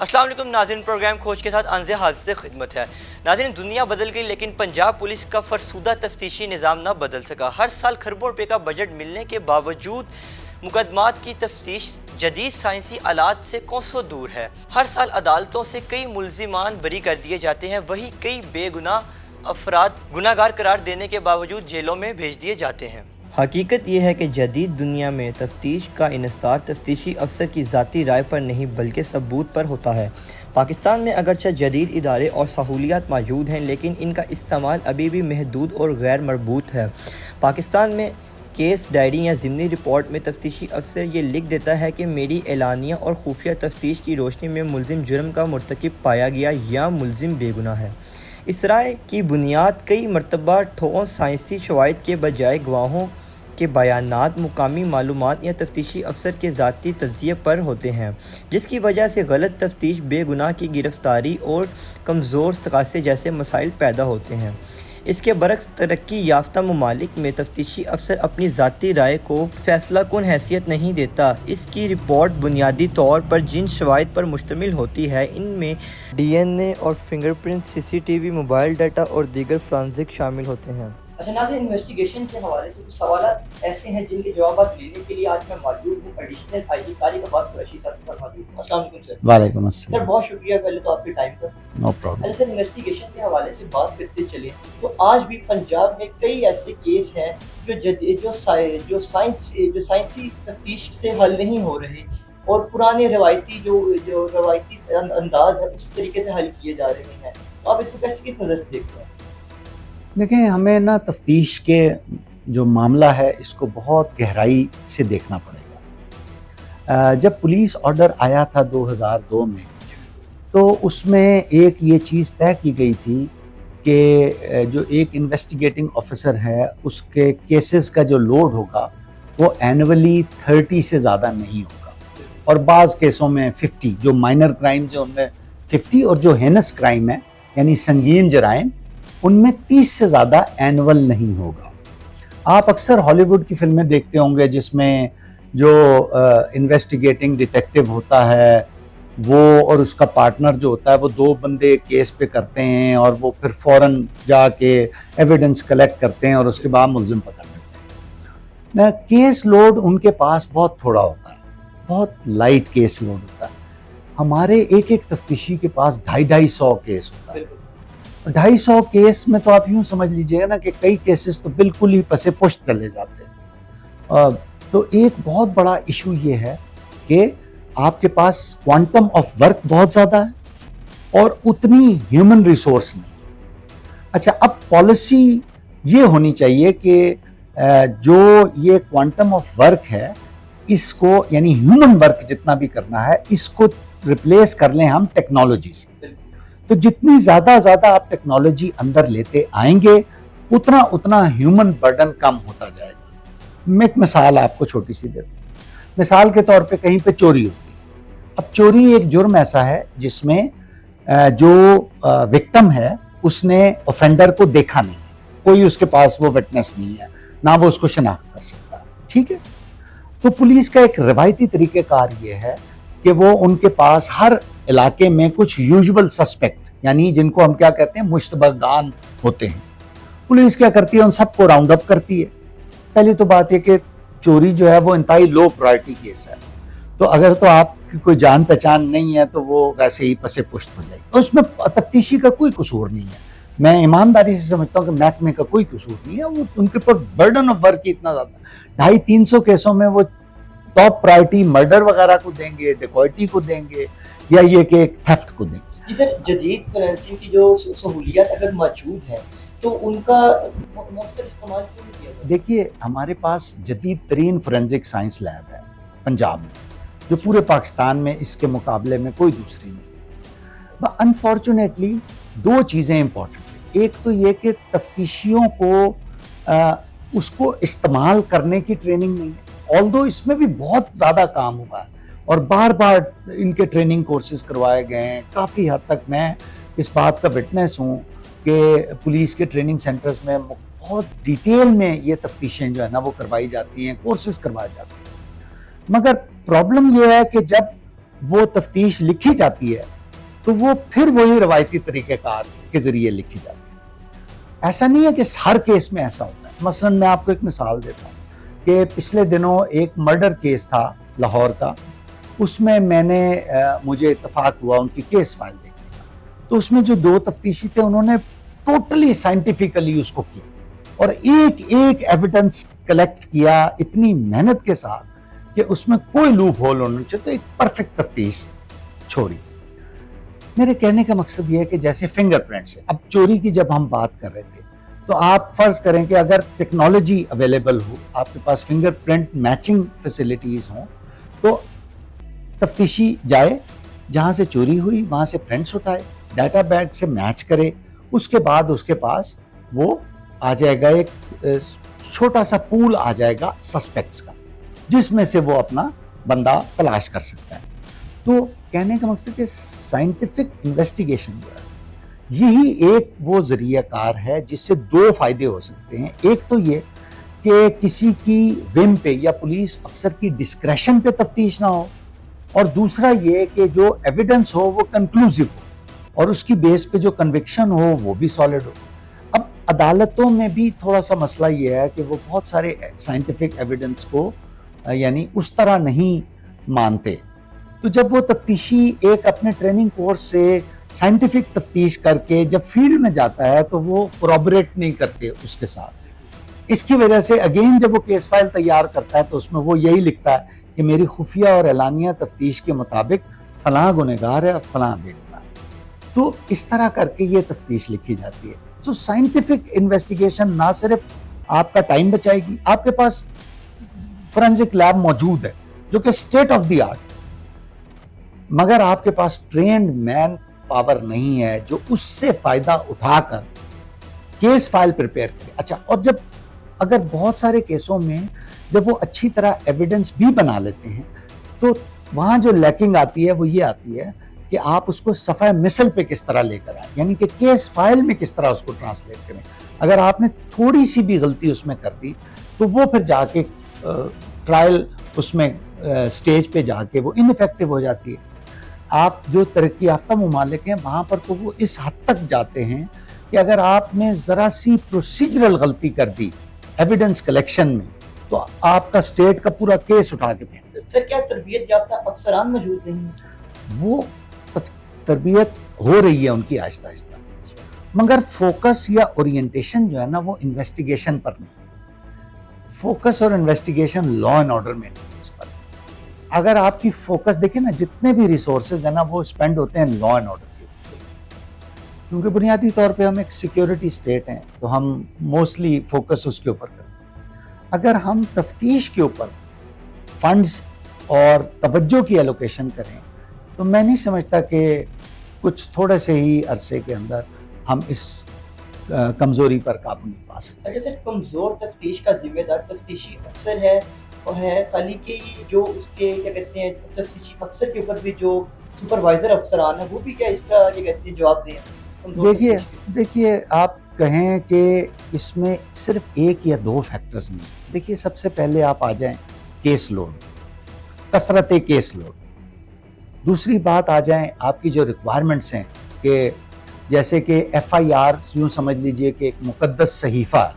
السلام علیکم ناظرین، پروگرام کھوج کے ساتھ انزے حاضر سے خدمت ہے۔ ناظرین، دنیا بدل گئی لیکن پنجاب پولیس کا فرسودہ تفتیشی نظام نہ بدل سکا۔ ہر سال کھربوں روپے کا بجٹ ملنے کے باوجود مقدمات کی تفتیش جدید سائنسی آلات سے کوسوں دور ہے۔ ہر سال عدالتوں سے کئی ملزمان بری کر دیے جاتے ہیں، وہی کئی بے گناہ افراد گناہگار قرار دینے کے باوجود جیلوں میں بھیج دیے جاتے ہیں۔ حقیقت یہ ہے کہ جدید دنیا میں تفتیش کا انحصار تفتیشی افسر کی ذاتی رائے پر نہیں بلکہ ثبوت پر ہوتا ہے۔ پاکستان میں اگرچہ جدید ادارے اور سہولیات موجود ہیں لیکن ان کا استعمال ابھی بھی محدود اور غیر مربوط ہے۔ پاکستان میں کیس ڈائری یا ضمنی رپورٹ میں تفتیشی افسر یہ لکھ دیتا ہے کہ میری اعلانیہ اور خفیہ تفتیش کی روشنی میں ملزم جرم کا مرتکب پایا گیا یا ملزم بے گناہ ہے۔ اس رائے کی بنیاد کئی مرتبہ ٹھوس سائنسی شواہد کے بجائے گواہوں کے بیانات، مقامی معلومات یا تفتیشی افسر کے ذاتی تجزیے پر ہوتے ہیں، جس کی وجہ سے غلط تفتیش، بے گناہ کی گرفتاری اور کمزور ثقافت جیسے مسائل پیدا ہوتے ہیں۔ اس کے برعکس ترقی یافتہ ممالک میں تفتیشی افسر اپنی ذاتی رائے کو فیصلہ کن حیثیت نہیں دیتا۔ اس کی رپورٹ بنیادی طور پر جن شواہد پر مشتمل ہوتی ہے ان میں ڈی این اے اور fingerprint, C C T V, mobile data اور دیگر فرانزک شامل ہوتے ہیں۔ اچھا ناظرین، انویسٹیگیشن کے حوالے سے کچھ سوالات ایسے ہیں جن کے جوابات لینے کے لیے آج میں موجود ہوں ایڈیشنل آئی جی طارق عباس قریشی صاحب کے پاس موجود ہوں۔ السلام علیکم سر۔ وعلیکم السلام۔ سر بہت شکریہ پہلے تو آپ کے ٹائم کا۔ No problem. اچھا سر، انویسٹیگیشن کے حوالے سے بات کرتے چلیں تو آج بھی پنجاب میں کئی ایسے کیس ہیں جو سائنسی تفتیش سے حل نہیں ہو رہے اور پرانے روایتی جو روایتی انداز ہے اس طریقے سے حل کیے جا رہے ہیں۔ آپ اس کو کس نظر سے دیکھتے ہیں؟ دیکھیں، ہمیں نا تفتیش کے جو معاملہ ہے اس کو بہت گہرائی سے دیکھنا پڑے گا۔ جب پولیس آرڈر آیا تھا 2002 میں تو اس میں ایک یہ چیز طے کی گئی تھی کہ جو ایک انویسٹیگیٹنگ آفیسر ہے اس کے کیسز کا جو لوڈ ہوگا وہ اینولی 30 سے زیادہ نہیں ہوگا، اور بعض کیسوں میں 50، جو مائنر کرائمز ہیں ان میں 50، اور جو ہینس کرائم ہے یعنی سنگین جرائم ان میں 30 سے زیادہ اینول نہیں ہوگا۔ آپ اکثر ہالی ووڈ کی فلمیں دیکھتے ہوں گے جس میں جو انویسٹیگیٹنگ ڈیٹیکٹیو ہوتا ہے وہ اور اس کا پارٹنر جو ہوتا ہے وہ دو بندے کیس پہ کرتے ہیں اور وہ پھر فوراً جا کے ایویڈنس کلیکٹ کرتے ہیں اور اس کے بعد ملزم پکڑ لیتے ہیں۔ کیس لوڈ ان کے پاس بہت تھوڑا ہوتا ہے، بہت لائٹ کیس لوڈ ہوتا ہے۔ ہمارے ایک تفتیشی کے پاس 250 کیس ہوتا ہے۔ 250 کیس میں تو آپ یوں سمجھ لیجئے گا نا کہ کئی کیسز تو بالکل ہی پسے پشت چلے جاتے ہیں۔ تو ایک بہت بڑا ایشو یہ ہے کہ آپ کے پاس کوانٹم آف ورک بہت زیادہ ہے اور اتنی ہیومن ریسورس نہیں۔ اچھا، اب پالیسی یہ ہونی چاہیے کہ جو یہ کوانٹم آف ورک ہے اس کو، یعنی ہیومن ورک جتنا بھی کرنا ہے، اس کو ریپلیس کر لیں ہم ٹیکنالوجی سے۔ تو جتنی زیادہ آپ ٹیکنالوجی اندر لیتے آئیں گے اتنا ہیومن برڈن کم ہوتا جائے گا۔ میں ایک مثال آپ کو چھوٹی سی دیتا ہوں۔ مثال کے طور پہ کہیں پہ چوری ہوتی ہے۔ اب چوری ایک جرم ایسا ہے جس میں جو وکٹم ہے اس نے اوفینڈر کو دیکھا نہیں ہے، کوئی اس کے پاس وہ وٹنس نہیں ہے، نہ وہ اس کو شناخت کر سکتا، ٹھیک ہے۔ تو پولیس کا ایک روایتی طریقہ کار یہ ہے کہ وہ ان کے پاس ہر علاقے میں کچھ یوزول سسپیکٹ، یعنی جن کو ہم کیا کہتے ہیں مشتبہگان ہوتے ہیں، پولیس کیا کرتی ہے ان سب کو راؤنڈ اپ کرتی ہے۔ پہلی تو بات یہ کہ چوری جو ہے وہ انتہائی لو پرائرٹی کیس ہے، تو اگر تو آپ کی کوئی جان پہچان نہیں ہے تو وہ ویسے ہی پسے پشت ہو جائے گی۔ اس میں تفتیشی کا کوئی قصور نہیں ہے، میں ایمانداری سے سمجھتا ہوں کہ محکمے کا کوئی قصور نہیں ہے، وہ ان کے پر برڈن آف ورک اتنا زیادہ 250-300 کیسوں میں وہ ٹاپ پرائرٹی مرڈر وغیرہ کو دیں گے، ڈیکوئٹی کو دیں گے، یا یہ کہ ایک تھیفٹ کو دیں گے۔ جی سر، جدید فائنینسنگ کی جو سہولیات اگر موجود ہیں تو ان کا مؤثر استعمال کیوں نہیں کیا جاتا؟ دیکھیے، ہمارے پاس جدید ترین فورینزک سائنس لیب ہے پنجاب میں، جو پورے پاکستان میں اس کے مقابلے میں کوئی دوسری نہیں ہے۔ انفارچونیٹلی دو چیزیں امپورٹنٹ ہیں۔ ایک تو یہ کہ تفتیشیوں کو اس کو استعمال کرنے کی ٹریننگ نہیں ہے، آلدو اس میں بھی بہت زیادہ کام ہوا ہے اور بار بار ان کے ٹریننگ کورسز کروائے گئے ہیں۔ کافی حد تک میں اس بات کا وٹنس ہوں کہ پولیس کے ٹریننگ سینٹرز میں بہت ڈیٹیل میں یہ تفتیشیں جو ہے نا وہ کروائی جاتی ہیں، کورسز کروائے جاتے ہیں۔ مگر پرابلم یہ ہے کہ جب وہ تفتیش لکھی جاتی ہے تو وہ پھر وہی روایتی طریقہ کار کے ذریعے لکھی جاتی ہے. ایسا نہیں ہے کہ ہر کیس میں ایسا ہوتا ہے. مثلا میں آپ کو ایک مثال دیتا ہوں کہ پچھلے دنوں ایک مرڈر کیس تھا لاہور کا. اس میں نے مجھے اتفاق ہوا ان کی کیس فائل دیکھنے کا. تو اس میں جو 2 تفتیشی تھے انہوں نے ٹوٹلی سائنٹیفیکلی اس کو کیا اور ایک ایک ایویڈنس کلیکٹ کیا اتنی محنت کے ساتھ کہ اس میں کوئی لوپ ہول ہونا چاہیے. تو ایک پرفیکٹ تفتیش چھوڑی. میرے کہنے کا مقصد یہ ہے کہ جیسے فنگر پرنٹس ہے. اب چوری کی جب ہم بات کر رہے تھے تو آپ فرض کریں کہ اگر ٹیکنالوجی اویلیبل ہو, آپ کے پاس فنگر پرنٹ میچنگ فیسلٹیز ہوں, تو تفتیشی جائے جہاں سے چوری ہوئی وہاں سے پرنٹس اٹھائے, ڈیٹا بیگ سے میچ کرے, اس کے بعد اس کے پاس وہ آ جائے گا ایک چھوٹا سا پول آ جائے گا سسپیکٹس کا, جس میں سے وہ اپنا بندہ تلاش کر سکتا ہے. تو کہنے کا مقصد کہ سائنٹیفک انویسٹیگیشن جو ہے یہی ایک وہ ذریعہ کار ہے جس سے 2 فائدے ہو سکتے ہیں. ایک تو یہ کہ کسی کی وم پہ یا پولیس افسر کی ڈسکریشن پہ تفتیش نہ ہو, اور دوسرا یہ کہ جو ایویڈنس ہو وہ کنکلوسیو ہو اور اس کی بیس پہ جو کنوکشن ہو وہ بھی سالڈ ہو. اب عدالتوں میں بھی تھوڑا سا مسئلہ یہ ہے کہ وہ بہت سارے سائنٹیفک ایویڈنس کو یعنی اس طرح نہیں مانتے. تو جب وہ تفتیشی ایک اپنے ٹریننگ کورس سے سائنٹیفک تفتیش کر کے جب فیلڈ میں جاتا ہے تو وہ کورابریٹ نہیں کرتے اس کے ساتھ. اس کی وجہ سے اگین جب وہ کیس فائل تیار کرتا ہے تو اس میں وہ یہی لکھتا ہے کہ میری خفیہ اور اعلانیہ تفتیش کے مطابق فلاں گنہگار ہے اور فلاں بے گناہ ہے. تو اس طرح کر کے یہ تفتیش لکھی جاتی ہے. تو سائنٹیفک انویسٹیگیشن نہ صرف آپ کا ٹائم بچائے گی, آپ کے پاس فورینزک لیب موجود ہے جو کہ اسٹیٹ آف دی آرٹ, مگر آپ کے پاس ٹرینڈ مین پاور نہیں ہے جو اس سے فائدہ اٹھا کر کیس فائل پریپیئر کرے. اچھا, اور جب اگر بہت سارے کیسوں میں جب وہ اچھی طرح ایویڈنس بھی بنا لیتے ہیں تو وہاں جو لیکنگ آتی ہے وہ یہ آتی ہے کہ آپ اس کو صفحہ مثل پہ کس طرح لے کر آئیں, یعنی کہ کیس فائل میں کس طرح اس کو ٹرانسلیٹ کریں. اگر آپ نے تھوڑی سی بھی غلطی اس میں کر دی تو وہ پھر جا کے ٹرائل اس میں سٹیج پہ جا کے وہ انفیکٹو ہو جاتی ہے. آپ جو ترقی یافتہ ممالک ہیں وہاں پر تو وہ اس حد تک جاتے ہیں کہ اگر آپ نے ذرا سی پروسیجرل غلطی کر دی ایویڈنس کلیکشن میں تو آپ کا اسٹیٹ کا پورا کیس اٹھا کے پھینک دیتے. سر کیا تربیت یافتہ افسران موجود نہیں ہیں؟ وہ تربیت ہو رہی ہے ان کی آہستہ آہستہ, مگر فوکس یا اورینٹیشن جو ہے نا وہ انویسٹیگیشن پر نہیں. فوکس اور انویسٹیگیشن لا اینڈ آرڈر میں نہیں اس پر. اگر آپ کی فوکس دیکھیں نا جتنے بھی ریسورسز ہیں نا وہ اسپینڈ ہوتے ہیں لا اینڈ آرڈر کے اوپر, کیونکہ بنیادی طور پہ ہم ایک سیکیورٹی اسٹیٹ ہیں تو ہم موسٹلی فوکس اس کے اوپر کرتے ہیں. اگر ہم تفتیش کے اوپر فنڈز اور توجہ کی ایلوکیشن کریں تو میں نہیں سمجھتا کہ کچھ تھوڑے سے ہی عرصے کے اندر ہم اس کمزوری پر قابو نہیں پا سکتے. اچھا سر, کمزور تفتیش کا ذمہ دار تفتیشی افسر ہے اور ہے خالی کہ جو اس کے کیا کہتے ہیں تفتیشی افسر کے اوپر بھی جو سپروائزر افسران ہیں وہ بھی کیا اس کا کیا کہتے ہیں جواب دیں؟ دیکھیے آپ کہیں کہ اس میں صرف ایک یا 2 فیکٹرز نہیں. دیکھیے سب سے پہلے آپ آ جائیں کیس لوڈ, کثرت کیس لوڈ. دوسری بات آ جائیں آپ کی جو ریکوائرمنٹس ہیں کہ جیسے کہ ایف آئی آر یوں سمجھ لیجئے کہ ایک مقدس صحیفہ ہے.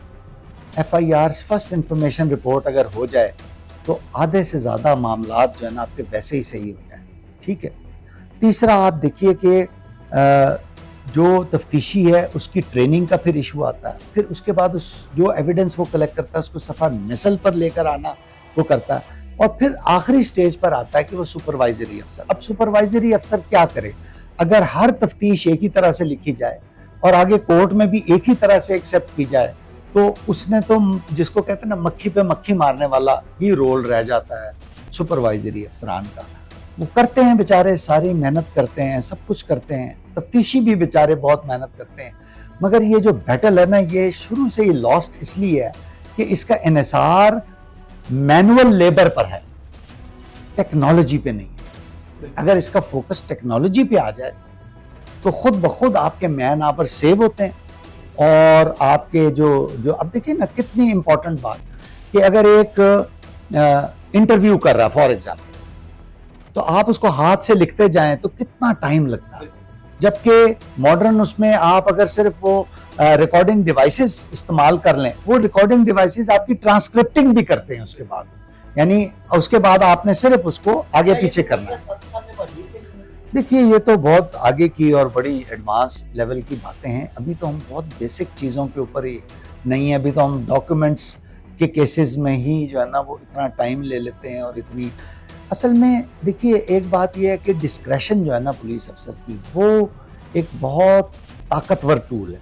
F I R first information report اگر ہو جائے تو آدھے سے زیادہ معاملات جو ہے نا آپ کے ویسے ہی صحیح ہو جائیں. ٹھیک ہے. تیسرا آپ دیکھیے کہ جو تفتیشی ہے اس کی ٹریننگ کا پھر ایشو آتا ہے. پھر اس کے بعد اس جو ایویڈنس وہ کلیکٹ کرتا ہے اس کو صفحہ مثل پر لے کر آنا وہ کرتا ہے. اور پھر آخری سٹیج پر آتا ہے کہ وہ سپروائزری افسر. اب سپروائزری افسر کیا کرے؟ اگر ہر تفتیش ایک ہی طرح سے لکھی جائے اور آگے کورٹ میں بھی ایک ہی طرح سے ایکسیپٹ کی جائے تو اس نے تو جس کو کہتے ہیں نا مکھی پہ مکھی مارنے والا ہی رول رہ جاتا ہے سپروائزری افسران کا. وہ کرتے ہیں بیچارے, ساری محنت کرتے ہیں, سب کچھ کرتے ہیں, تفتیشی بھی بیچارے بہت محنت کرتے ہیں, مگر یہ جو بیٹل ہے نا یہ شروع سے ہی لاسٹ اس لیے ہے کہ اس کا انحصار مینول لیبر پر ہے, ٹیکنالوجی پہ نہیں ہے. اگر اس کا فوکس ٹیکنالوجی پہ آ جائے تو خود بخود آپ کے مین آور سیو ہوتے ہیں. اور آپ کے جو اب دیکھیں نا کتنی امپورٹنٹ بات کہ اگر ایک انٹرویو کر رہا فار ایگزامپل تو آپ اس کو ہاتھ سے لکھتے جائیں تو کتنا ٹائم لگتا ہے. جبکہ ماڈرن اس میں آپ اگر صرف وہ ریکارڈنگ ڈیوائسز استعمال کر لیں، وہ ریکارڈنگ ڈیوائسز آپ کی ٹرانسکرپٹنگ بھی کرتے ہیں اس کے بعد، یعنی اس کے بعد آپ نے صرف اس کو آگے پیچھے کرنا ہے۔ دیکھیے یہ تو بہت آگے کی اور بڑی ایڈوانس لیول کی باتیں ہیں، ابھی تو ہم بہت بیسک چیزوں کے اوپر ہی نہیں ہیں، ابھی تو ہم ڈاکیومنٹس کے کیسز میں ہی جو ہے نا وہ اتنا ٹائم لے لیتے ہیں، اور اتنی اصل میں دیکھیے ایک بات یہ ہے کہ ڈسکریشن جو ہے نا پولیس افسر کی، وہ ایک بہت طاقتور ٹول ہے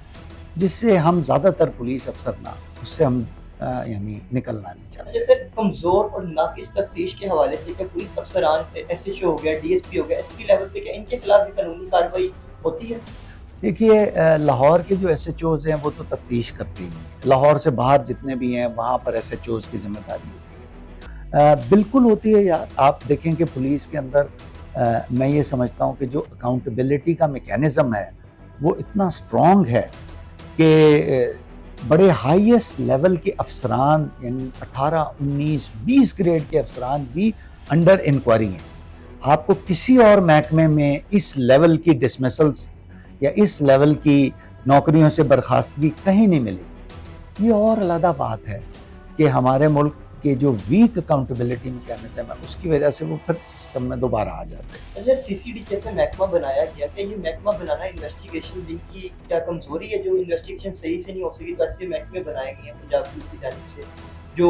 جس سے ہم زیادہ تر پولیس افسر نہ اس سے ہم یعنی نکلنا نہیں چاہتے۔ جیسے کمزور اور ناقص تفتیش کے حوالے سے کیا پولیس افسران ایس ایچ او ہو گیا، ڈی ایس پی ہو گیا، ایس پی لیول پہ کیا ان کے خلاف بھی قانونی کارروائی ہوتی ہے؟ دیکھیے لاہور کے جو ایس ایچ اوز ہیں وہ تو تفتیش کرتے ہی ہیں، لاہور سے باہر جتنے بھی ہیں وہاں پر ایس ایچ اوز کی ذمہ داری ہوتی ہے۔ بالکل ہوتی ہے یار، آپ دیکھیں کہ پولیس کے اندر میں یہ سمجھتا ہوں کہ جو اکاؤنٹیبلٹی کا میکینزم ہے وہ اتنا اسٹرانگ ہے کہ بڑے ہائیسٹ لیول کے افسران یعنی 18 19 20 گریڈ کے افسران بھی انڈر انکوائری ہیں۔ آپ کو کسی اور محکمے میں اس لیول کی ڈسمسلز یا اس لیول کی نوکریوں سے برخاستگی کہیں نہیں ملی۔ یہ اور علیحدہ بات ہے کہ ہمارے ملک کے جو ویک اکاؤنٹیبلٹی میکینزم ہے اس کی وجہ سے وہ پھر سسٹم میں دوبارہ آ جاتے ہیں۔ اچھا، سی سی ڈی جیسے محکمہ بنایا گیا، کہ یہ محکمہ بنانا انویسٹیگیشن ونگ کی کیا کمزوری ہے جو انویسٹیگیشن صحیح سے نہیں ہو سکی؟ تو ایسے محکمے بنائے گئے ہیں پنجاب پولیس کی جانب سے جو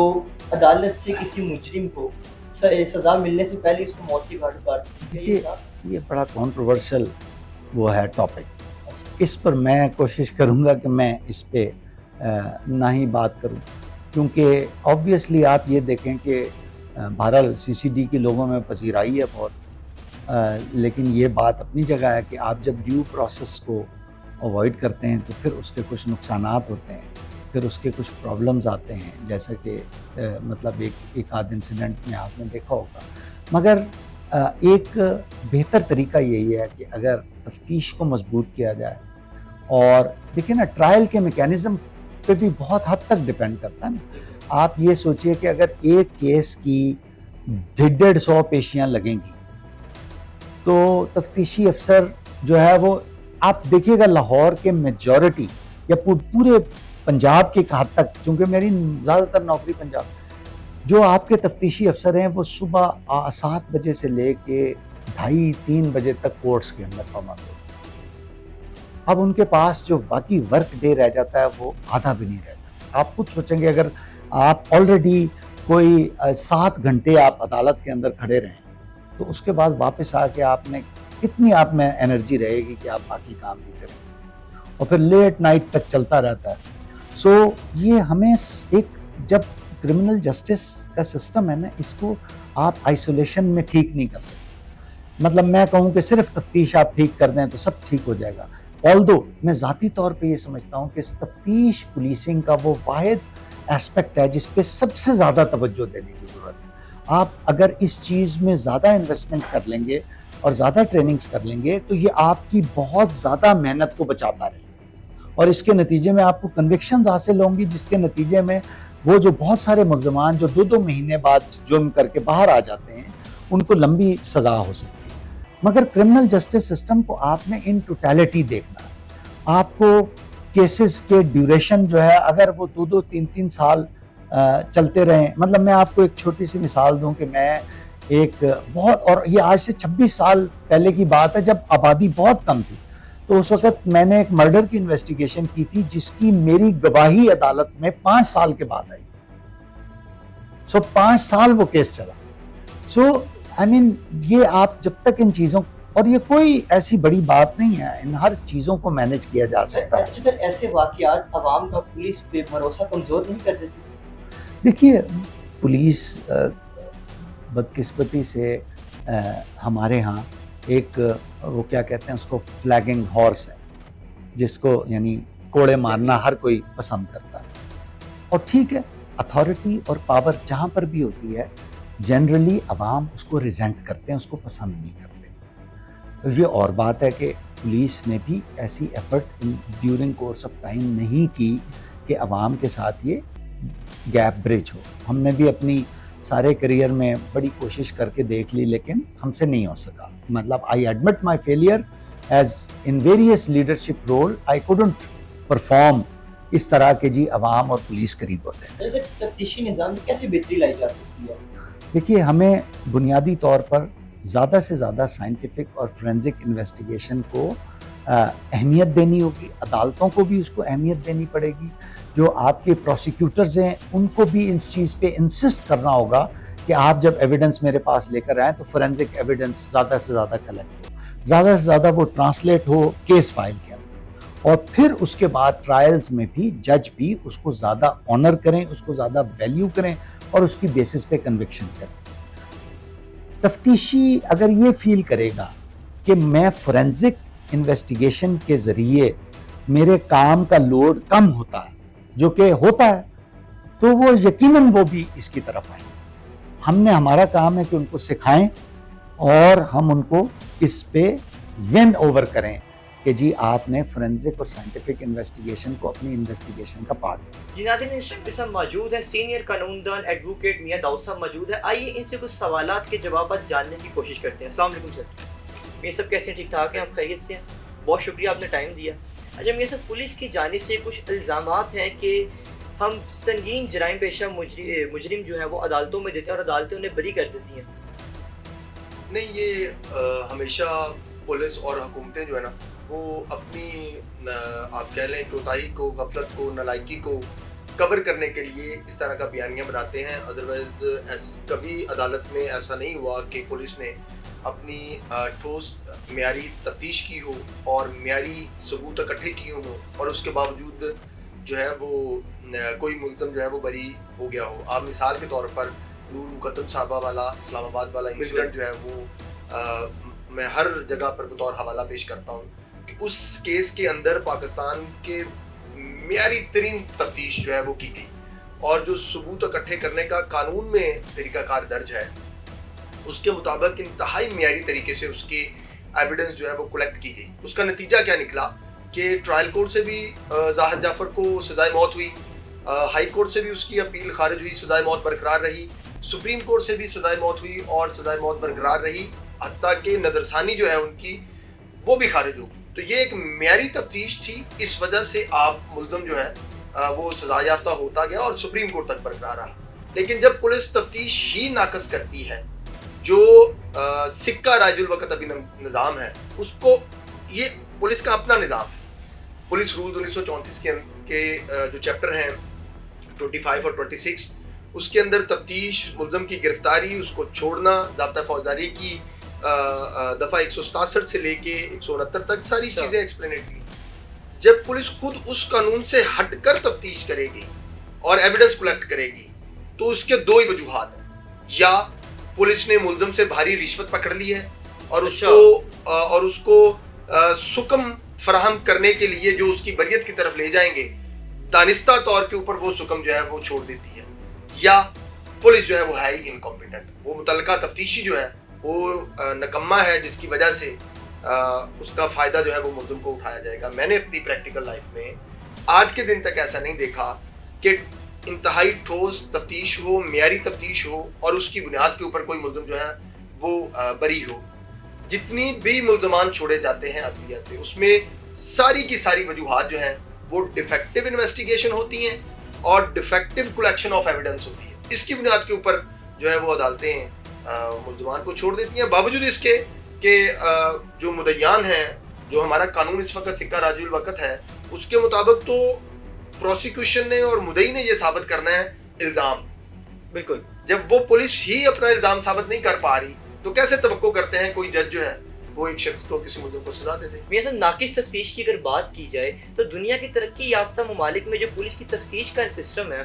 عدالت سے کسی مجرم کو سزا ملنے سے پہلے اس کو موت کی گھاٹ اتار دیتی ہے۔ یہ بڑا کنٹروورشل وہ ہے ٹاپک، اس پر میں کوشش کروں گا کہ میں اس پہ نہ ہی بات کروں، کیونکہ آبویسلی آپ یہ دیکھیں کہ بہرحال سی سی ڈی کی لوگوں میں پذیرائی ہے بہت، لیکن یہ بات اپنی جگہ ہے کہ آپ جب ڈیو پروسیس کو اوائڈ کرتے ہیں تو پھر اس کے کچھ نقصانات ہوتے ہیں، پھر اس کے کچھ پرابلمز آتے ہیں، جیسا کہ مطلب ایک آدھ انسیڈنٹ میں آپ نے دیکھا ہوگا۔ مگر ایک بہتر طریقہ یہی ہے کہ اگر تفتیش کو مضبوط کیا جائے، اور دیکھیں نا ٹرائل کے میکینزم پہ بھی بہت حد تک ڈیپینڈ کرتا ہے نا۔ آپ یہ سوچئے کہ اگر ایک کیس کی 150 پیشیاں لگیں گی تو تفتیشی افسر جو ہے وہ، آپ دیکھیے گا لاہور کے میجورٹی یا پورے پنجاب کے حد تک، چونکہ میری زیادہ تر نوکری پنجاب، جو آپ کے تفتیشی افسر ہیں وہ صبح 7 بجے سے لے کے 2:30-3 بجے تک کورٹس کے اندر پابند ہوتے ہیں۔ اب ان کے پاس جو باقی ورک ڈے رہ جاتا ہے وہ آدھا بھی نہیں رہ جاتا۔ آپ خود سوچیں گے اگر آپ آلریڈی کوئی 7 گھنٹے آپ عدالت کے اندر کھڑے رہیں تو اس کے بعد واپس آ کے آپ نے کتنی آپ میں انرجی رہے گی کہ آپ باقی کام بھی کریں، اور پھر لیٹ نائٹ تک چلتا رہتا ہے۔ سو یہ ہمیں ایک جب کرمنل جسٹس کا سسٹم ہے نا، اس کو آپ آئسولیشن میں ٹھیک نہیں کر سکتے۔ مطلب میں کہوں کہ صرف تفتیش آپ ٹھیک کر دیں تو سب ٹھیک ہو جائے گا۔ آلدو میں ذاتی طور پہ یہ سمجھتا ہوں کہ تفتیش پولیسنگ کا وہ واحد ایسپیکٹ ہے جس پہ سب سے زیادہ توجہ دینے کی ضرورت ہے۔ آپ اگر اس چیز میں زیادہ انویسٹمنٹ کر لیں گے اور زیادہ ٹریننگز کر لیں گے تو یہ آپ کی بہت زیادہ محنت کو بچاتا رہے گا، اور اس کے نتیجے میں آپ کو کنوکشنز حاصل ہوں گی، جس کے نتیجے میں وہ جو بہت سارے ملزمان جو 2 مہینے بعد جرم کر کے باہر آ جاتے ہیں ان کو لمبی سزا ہو سکتی ہے۔ مگر کرمنل جسٹس سسٹم کو آپ نے ان ٹوٹیلٹی دیکھنا ہے۔ آپ کو کیسز کے ڈیوریشن جو ہے اگر وہ 2 3 سال چلتے رہیں، مطلب میں آپ کو ایک چھوٹی سی مثال دوں کہ میں ایک بہت، اور یہ آج سے 26 سال پہلے کی بات ہے جب آبادی بہت کم تھی، تو اس وقت میں نے ایک مرڈر کی انویسٹیگیشن کی تھی جس کی میری گواہی عدالت میں 5 سال کے بعد آئی۔ 5 سال وہ کیس چلا۔ یہ آپ جب تک ان چیزوں، اور یہ کوئی ایسی بڑی بات نہیں ہے، ان ہر چیزوں کو مینج کیا جا سکتا ہے۔ سر ایسے واقعات عوام کا پولیس پہ بھروسہ کمزور نہیں کر دیتی؟ دیکھیے پولیس بدقسمتی سے ہمارے ہاں ایک وہ کیا کہتے ہیں اس کو فلیگنگ ہارس ہے، جس کو یعنی کوڑے مارنا ہر کوئی پسند کرتا ہے، اور ٹھیک ہے اتھارٹی اور پاور جہاں پر بھی ہوتی ہے جنرلی عوام اس کو ریزینٹ کرتے ہیں، اس کو پسند نہیں کرتے۔ یہ اور بات ہے کہ پولیس نے بھی ایسی effort during course of time نہیں کی کہ عوام کے ساتھ یہ گیپ برج ہو۔ ہم نے بھی اپنی سارے کریئر میں بڑی کوشش کر کے دیکھ لی لیکن ہم سے نہیں ہو سکا۔ مطلب I admit my failure as in various leadership role, I couldn't perform اس طرح کے جی عوام اور پولیس قریب ہوتے ہیں. جیسے تفتیشی نظام میں کیسے بہتری لائی جا سکتی ہے؟ دیکھیے ہمیں بنیادی طور پر زیادہ سے زیادہ سائنٹیفک اور فرینزک انویسٹیگیشن کو اہمیت دینی ہوگی. عدالتوں کو بھی اس کو اہمیت دینی پڑے گی. جو آپ کے پروسیکیوٹرز ہیں ان کو بھی اس چیز پہ انسسٹ کرنا ہوگا کہ آپ جب ایویڈنس میرے پاس لے کر آئیں تو فورینزک ایویڈنس زیادہ سے زیادہ کلیکٹ ہو, زیادہ سے زیادہ وہ ٹرانسلیٹ ہو کیس فائل کے اندر, اور پھر اس کے بعد ٹرائلز میں بھی جج بھی اس کو زیادہ آنر کریں, اس کو زیادہ ویلیو کریں اور اس کی بیسس پہ کنوکشن کریں. تفتیشی اگر یہ فیل کرے گا کہ میں فورینزک انویسٹیگیشن کے ذریعے میرے کام کا لوڈ کم ہوتا ہے, جو کہ ہوتا ہے, تو وہ یقیناً وہ بھی اس کی طرف آئیں. ہم نے ہمارا کام ہے کہ ان کو سکھائیں اور ہم ان کو اس پہ ون اوور کریں کہ جی آپ نے فورینزک اور سائنٹیفک انویسٹیگیشن کو اپنی انویسٹیگیشن کا پارٹ دیا. جی ناظرین, اس وقت میرے ساتھ موجود ہے سینئر قانون دان ایڈوکیٹ میاں داؤد صاحب موجود ہے. آئیے ان سے کچھ سوالات کے جوابات جاننے کی کوشش کرتے ہیں. السلام علیکم سر. میاں صاحب کیسے ہیں؟ ٹھیک ٹھاک ہیں؟ آپ خیریت سے ہیں؟ بہت شکریہ آپ نے ٹائم دیا. اچھا میاں صاحب, پولیس کی جانب سے کچھ الزامات ہیں کہ ہم سنگین جرائم پیشہ مجرم جو ہے وہ عدالتوں میں دیتے ہیں اور عدالتیں انہیں بری کر دیتی ہیں. نہیں, یہ ہمیشہ پولیس اور حکومتیں جو ہے نا وہ اپنی آپ کہہ لیں کوتاہی کو, غفلت کو, نالائکی کو کور کرنے کے لیے اس طرح کا بیانیہ بناتے ہیں. ادروائز کبھی عدالت میں ایسا نہیں ہوا کہ پولیس نے اپنی ٹھوس معیاری تفتیش کی ہو اور معیاری ثبوت اکٹھے کیے ہوں اور اس کے باوجود جو ہے وہ کوئی ملزم جو ہے وہ بری ہو گیا ہو. آپ مثال کے طور پر نور مقدم صاحبہ والا اسلام آباد والا انسیڈنٹ جو ہے وہ میں ہر جگہ پر بطور حوالہ پیش کرتا ہوں کہ اس کیس کے اندر پاکستان کے معیاری ترین تفتیش جو ہے وہ کی گئی اور جو ثبوت اکٹھے کرنے کا قانون میں طریقہ کار درج ہے اس کے مطابق انتہائی معیاری طریقے سے اس کی ایویڈنس جو ہے وہ کلیکٹ کی گئی. اس کا نتیجہ کیا نکلا کہ ٹرائل کورٹ سے بھی ظاہر جعفر کو سزائے موت ہوئی, ہائی کورٹ سے بھی اس کی اپیل خارج ہوئی, سزائے موت برقرار رہی, سپریم کورٹ سے بھی سزائے موت ہوئی اور سزائے موت برقرار رہی, حتیٰ کہ نظرثانی جو ہے ان کی وہ بھی خارج ہوگی. تو یہ ایک معیاری تفتیش تھی, اس وجہ سے آپ ملزم جو ہے وہ سزا یافتہ ہوتا گیا اور سپریم کورٹ تک برقرار رہا. لیکن جب پولیس تفتیش ہی ناقص کرتی ہے, جو سکہ رائج الوقت ابھی نظام ہے اس کو, یہ پولیس کا اپنا نظام ہے. پولیس رولز 1934 کے جو چیپٹر ہیں 25 اور 26, اس کے اندر تفتیش, ملزم کی گرفتاری, اس کو چھوڑنا, ضابطہ فوجداری کی دفعہ 167 سے لے کے 169 تک ساری چیزیں ایکسپلینیٹری. جب پولیس خود اس قانون سے ہٹ کر تفتیش کرے گی اور ایویڈنس کلیکٹ کرے گی تو اس کے دو ہی وجوہات ہیں. یا پولیس نے ملزم سے بھاری رشوت پکڑ لی ہے اور اس کو سکم فراہم کرنے کے لیے جو اس کی بریت کی طرف لے جائیں گے دانستہ طور کے اوپر وہ سکم جو ہے وہ چھوڑ دیتی ہے. یا پولیس جو ہے وہ ہے ہی انکمپیٹنٹ, وہ متعلقہ تفتیشی جو ہے وہ نکمہ ہے جس کی وجہ سے اس کا فائدہ جو ہے وہ ملزم کو اٹھایا جائے گا. میں نے اپنی پریکٹیکل لائف میں آج کے دن تک ایسا نہیں دیکھا کہ انتہائی ٹھوس تفتیش ہو, معیاری تفتیش ہو اور اس کی بنیاد کے اوپر کوئی ملزم جو ہے وہ بری ہو. جتنی بھی ملزمان چھوڑے جاتے ہیں عدلیہ سے, اس میں ساری کی ساری وجوہات جو ہیں وہ ڈیفیکٹو انویسٹیگیشن ہوتی ہیں اور ڈیفیکٹو کلیکشن آف ایویڈنس ہوتی ہے. اس کی بنیاد کے اوپر جو ہے وہ عدالتیں ملزمان کو چھوڑ دیتی ہیں, باوجود اس کے کہ جو مدعیان ہیں, جو ہمارا قانون اس وقت سکہ راج الوقت ہے, اس کے مطابق تو پروسیکیوشن نے اور مدعی نے یہ ثابت کرنا ہے الزام. بالکل. جب وہ پولیس ہی اپنا الزام ثابت نہیں کر پا رہی تو کیسے توقع کرتے ہیں کوئی جج جو ہے وہ ایک شخص کو, کسی ملزم کو سزا دے دے. میاں صاحب, ناقص تفتیش کی اگر بات کی جائے تو دنیا کی ترقی یافتہ ممالک میں جو پولیس کی تفتیش کا سسٹم ہے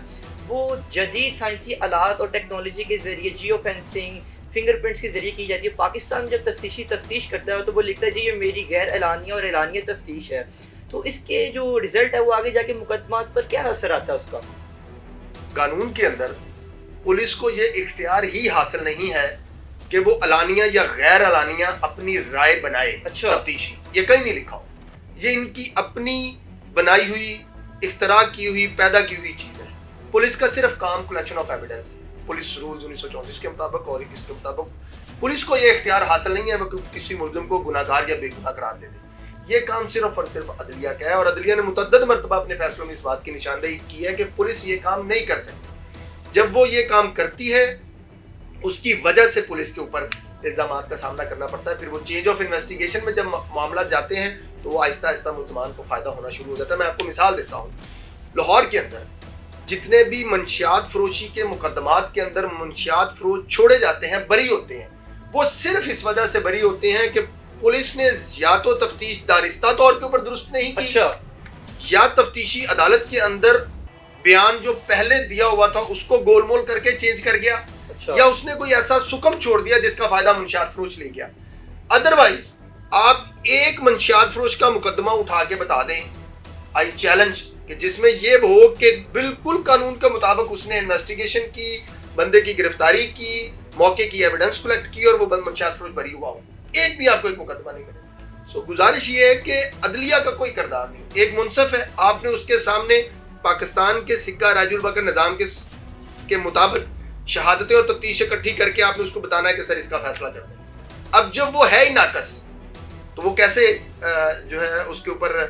وہ جدید سائنسی آلات اور ٹیکنالوجی کے ذریعے, جیو فینسنگ, فنگر پرنٹس کے ذریعے کی جاتی ہے. پاکستان جب تفتیش کرتا ہے تو وہ لکھتا ہے جی یہ میری غیر اعلانیہ اور اعلانیہ تفتیش ہے. تو اس کے جو رزلٹ ہے وہ آگے جا کے مقدمات پر کیا اثر آتا ہے اس کا؟ قانون کے اندر پولیس کو یہ اختیار ہی حاصل نہیں ہے کہ وہ علانیہ یا غیر علانیہ اپنی رائے بنائے. تفتیشی یہ کہیں نہیں لکھا ہو, یہ ان کی اپنی بنائی ہوئی, اختراع کی ہوئی, پیدا کی ہوئی چیز ہے. پولیس کا صرف کام collection of evidence. Police rules 1934 کے مطابق اور اس کے مطابق پولیس کو یہ اختیار حاصل نہیں ہے وہ کسی ملزم کو گناہگار یا بے گناہ قرار دے دے. یہ کام صرف اور صرف عدلیہ کا ہے، اور عدلیہ نے متعدد مرتبہ اپنے فیصلوں میں اس بات کی نشاندہی کی ہے کہ پولیس یہ کام نہیں کر سکتی۔ جب وہ یہ کام کرتی ہے اس کی وجہ سے پولیس کے اوپر الزامات کا سامنا کرنا پڑتا ہے، پھر وہ چینج آف انویسٹیگیشن میں جب معاملات جاتے ہیں تو وہ آہستہ آہستہ ملزمان کو فائدہ ہونا شروع ہو جاتا ہے۔ میں آپ کو مثال دیتا ہوں، لاہور کے اندر جتنے بھی منشیات فروشی کے مقدمات کے اندر منشیات فروش چھوڑے جاتے ہیں، بری ہوتے ہیں، وہ صرف اس وجہ سے بری ہوتے ہیں کہ پولیس نے یا تو تفتیش دارستہ طور کے اوپر درست نہیں کی، یا تفتیشی عدالت کے اندر بیان جو پہلے دیا ہوا تھا اس کو گول مول کر کے چینج کر گیا، یا اس نے کوئی ایسا سکم چھوڑ دیا جس کا فائدہ منشیات فروش لے گیا۔ ادروائز آپ ایک منشیات فروش کا مقدمہ اٹھا کے بتا دیں، آئی چیلنج، کہ جس میں یہ ہو کہ بالکل قانون کے مطابق اس نے انویسٹیگیشن کی، بندے کی گرفتاری کی، موقع کی ایویڈنس کلیکٹ کی اور وہ بند منشیات فروش بری ہوا ہو، ایک بھی آپ کو ایک مقدمہ نہیں کرے۔ گزارش یہ ہے کہ عدلیہ کا کوئی کردار نہیں، ایک منصف ہے، آپ نے اس کے سامنے پاکستان کے سکہ راج البکر نظام کے مطابق شہادتیں اور تفتیش اکٹھی کر کے آپ نے اس کو بتانا ہے کہ سر اس کا فیصلہ کر دیں۔ اب جب وہ ہے ہی ناقص تو وہ کیسے جو ہے اس کے اوپر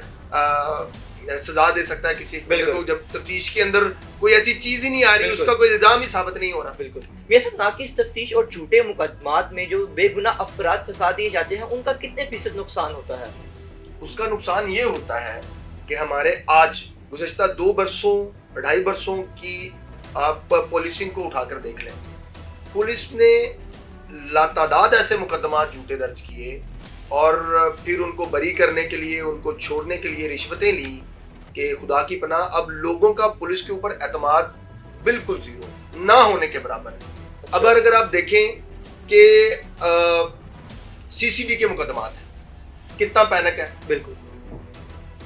سزا دے سکتا ہے کسی بندے کو، جب تفتیش کے اندر کوئی ایسی چیز ہی نہیں آ رہی، اس کا کوئی الزام ہی ثابت نہیں ہو رہا۔ بالکل ویسے ناقص تفتیش اور جھوٹے مقدمات میں جو بے گناہ افراد پھنسا دیے جاتے ہیں ان کا کتنے فیصد نقصان ہوتا ہے؟ اس کا نقصان یہ ہوتا ہے کہ ہمارے آج گزشتہ 2 برسوں 2.5 برسوں کی آپ پولیسنگ کو اٹھا کر دیکھ لیں، پولیس نے لاتعداد ایسے مقدمات جھوٹے درج کیے اور پھر ان کو بری کرنے کے لیے، ان کو چھوڑنے کے لیے رشوتیں لیں کہ خدا کی پناہ اب لوگوں کا پولیس کے اوپر اعتماد بالکل زیرو، نہ ہونے کے برابر ہے۔ اب اگر آپ دیکھیں کہ CCD کے مقدمات ہیں، کتنا پینک ہے، بالکل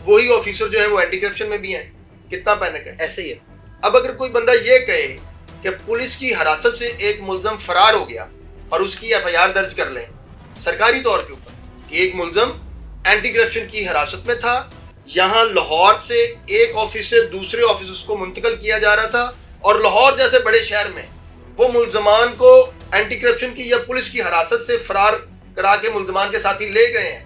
وہی آفیسر جو ہیں وہ اینٹی کرپشن میں بھی ہیں، کتنا پینک ہے، ایسے ہی ہے۔ اب اگر کوئی بندہ یہ کہے کہ پولیس کی حراست سے ایک ملزم فرار ہو گیا اور اس کی FIR درج کر لیں سرکاری طور کے اوپر کہ ایک ملزم اینٹی کرپشن کی حراست میں تھا، یہاں لاہور سے ایک آفس سے دوسرے آفس اس کو منتقل کیا جا رہا تھا، اور لاہور جیسے بڑے شہر میں وہ ملزمان کو اینٹی کرپشن کی یا پولیس کی حراست سے فرار کرا کے ملزمان کے ساتھی لے گئے ہیں،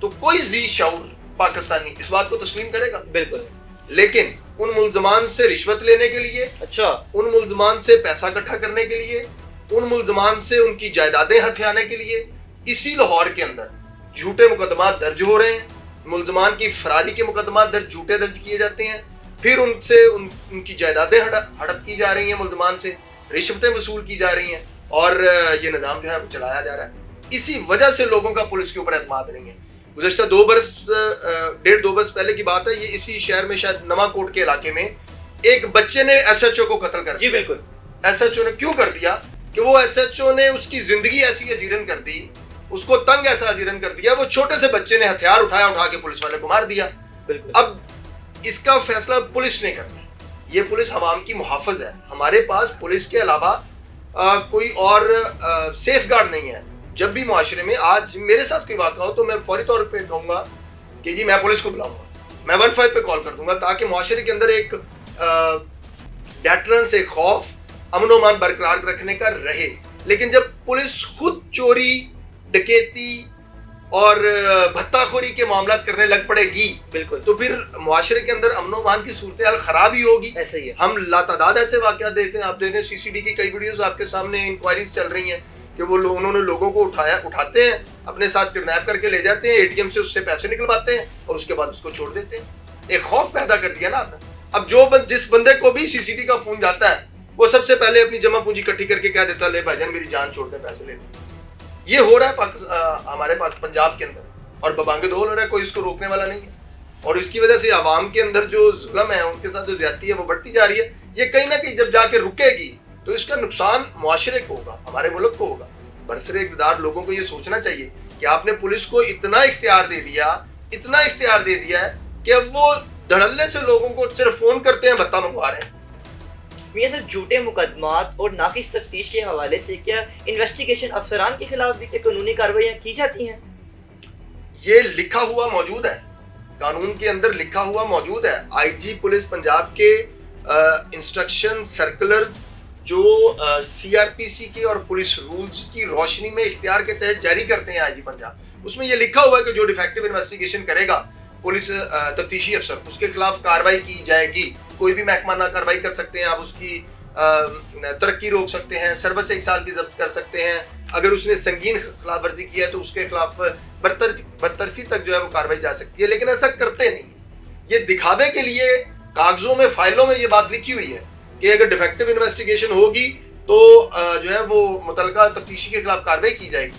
تو کوئی ذی شعور پاکستانی اس بات کو تسلیم کرے گا؟ بالکل۔ لیکن ان ملزمان سے رشوت لینے کے لیے، ان ملزمان سے پیسہ اکٹھا کرنے کے لیے، ان ملزمان سے ان کی جائیدادیں ہتھیانے کے لیے اسی لاہور کے اندر جھوٹے مقدمات درج ہو رہے ہیں، ملزمان کی فراری کے مقدمات جھوٹے درج کیے جاتے ہیں، پھر ان سے ان کی جائیدادیں ہڑپ کی جا رہی ہیں، ملزمان سے رشوتیں وصول کی جا رہی ہیں، اور یہ نظام جو ہے وہ چلایا جا رہا ہے۔ اسی وجہ سے لوگوں کا پولیس کے اوپر اعتماد نہیں ہے۔ گزشتہ 2 برس 1.5-2 برس پہلے کی بات ہے، یہ اسی شہر میں شاید نواں کوٹ کے علاقے میں ایک بچے نے SHO کو قتل کر دیا۔ جی بالکل۔ SHO نے کیوں کر دیا کہ وہ SHO نے اس کی زندگی ایسی اجیرن کر دی، اس کو تنگ ایسا اجیرن کر دیا، وہ چھوٹے سے بچے نے ہتھیار اٹھا کے پولیس والے کو مار دیا۔ اب اس کا فیصلہ پولیس نے کرنا ہے، یہ پولیس عوام کی محافظ ہے، ہمارے پاس پولیس کے علاوہ کوئی اور سیف گارڈ نہیں ہے۔ جب بھی معاشرے میں آج میرے ساتھ کوئی واقعہ ہو تو میں فوری طور پہ کہوں گا کہ جی میں پولیس کو بلاؤں گا، میں 15 پہ کال کر دوں گا، تاکہ معاشرے کے اندر ایک ڈیٹرنس، ایک خوف، امن و امان برقرار رکھنے کا رہے۔ لیکن جب پولیس خود چوری، ڈکیتی اور بھتہ خوری کے معاملات کرنے لگ پڑے گی، بالکل، تو پھر معاشرے کے اندر امن و امان کی صورتحال خراب ہی ہوگی۔ ایسے ہی ہے۔ ہم لاتعداد ایسے واقعات دیکھتے ہیں، آپ دیکھتے ہیں CCD کی کئی ویڈیوز آپ کے سامنے، انکوائریز چل رہی ہیں کہ وہ انہوں نے لوگوں کو اٹھاتے ہیں، اپنے ساتھ کڈنیپ کر کے لے جاتے ہیں، ATM سے اس سے پیسے نکلواتے ہیں اور اس کے بعد اس کو چھوڑ دیتے ہیں۔ ایک خوف پیدا کر دیا نا آپ نے۔ اب جس بندے کو بھی CCD کا فون جاتا ہے وہ سب سے پہلے اپنی جمع پونجی اکٹھی کر کے کہہ دیتا ہے لے بھائی جان میری جان چھوڑ دیں، پیسے لے دیں۔ یہ ہو رہا ہے ہمارے پاس پنجاب کے اندر، اور ببانگ دول ہو رہا ہے، کوئی اس کو روکنے والا نہیں ہے، اور اس کی وجہ سے عوام کے اندر جو ظلم ہے، ان کے ساتھ جو زیادتی ہے وہ بڑھتی جا رہی ہے۔ یہ کہیں نہ کہیں جب جا کے رکے گی تو اس کا نقصان معاشرے کو ہوگا، ہمارے ملک کو ہوگا۔ برسر اقتدار لوگوں کو یہ سوچنا چاہیے کہ آپ نے پولیس کو اتنا اختیار دے دیا ہے کہ اب وہ دھڑلے سے لوگوں کو صرف فون کرتے ہیں، بھتہ منگوا رہے ہیں۔ یہ صرف جھوٹے مقدمات اور ناقص تفتیش کے حوالے سے کیا انویسٹیگیشن افسران کے خلاف بھی کیا قانونی کارروائیاں کی جاتی ہیں؟ یہ لکھا ہوا موجود ہے، قانون کے اندر لکھا ہوا موجود ہے۔ IG پولیس پنجاب کے انسٹرکشن سرکولرز جو CRPC کے اور پولیس رولز کی روشنی میں اختیار کے تحت جاری کرتے ہیں IG پنجاب، اس میں یہ لکھا ہوا ہے کہ جو ڈیفیکٹو انویسٹیگیشن کرے گا پولیس تفتیشی افسر اس کے خلاف کارروائی کی جائے گی. کوئی بھی محکمہ نہ کارروائی کر سکتے ہیں, آپ اس کی ترقی روک سکتے ہیں, سروس 1 سال کی ضبط کر سکتے ہیں. اگر اس نے سنگین خلاف ورزی کی ہے تو اس کے خلاف برطرفی تک جو ہے وہ کارروائی جا سکتی ہے. لیکن ایسا کرتے نہیں. یہ دکھاوے کے لیے کاغذوں میں فائلوں میں یہ بات لکھی ہوئی ہے کہ اگر ڈیفیکٹو انویسٹیگیشن ہوگی تو جو ہے وہ متعلقہ تفتیشی کے خلاف کارروائی کی جائے گی.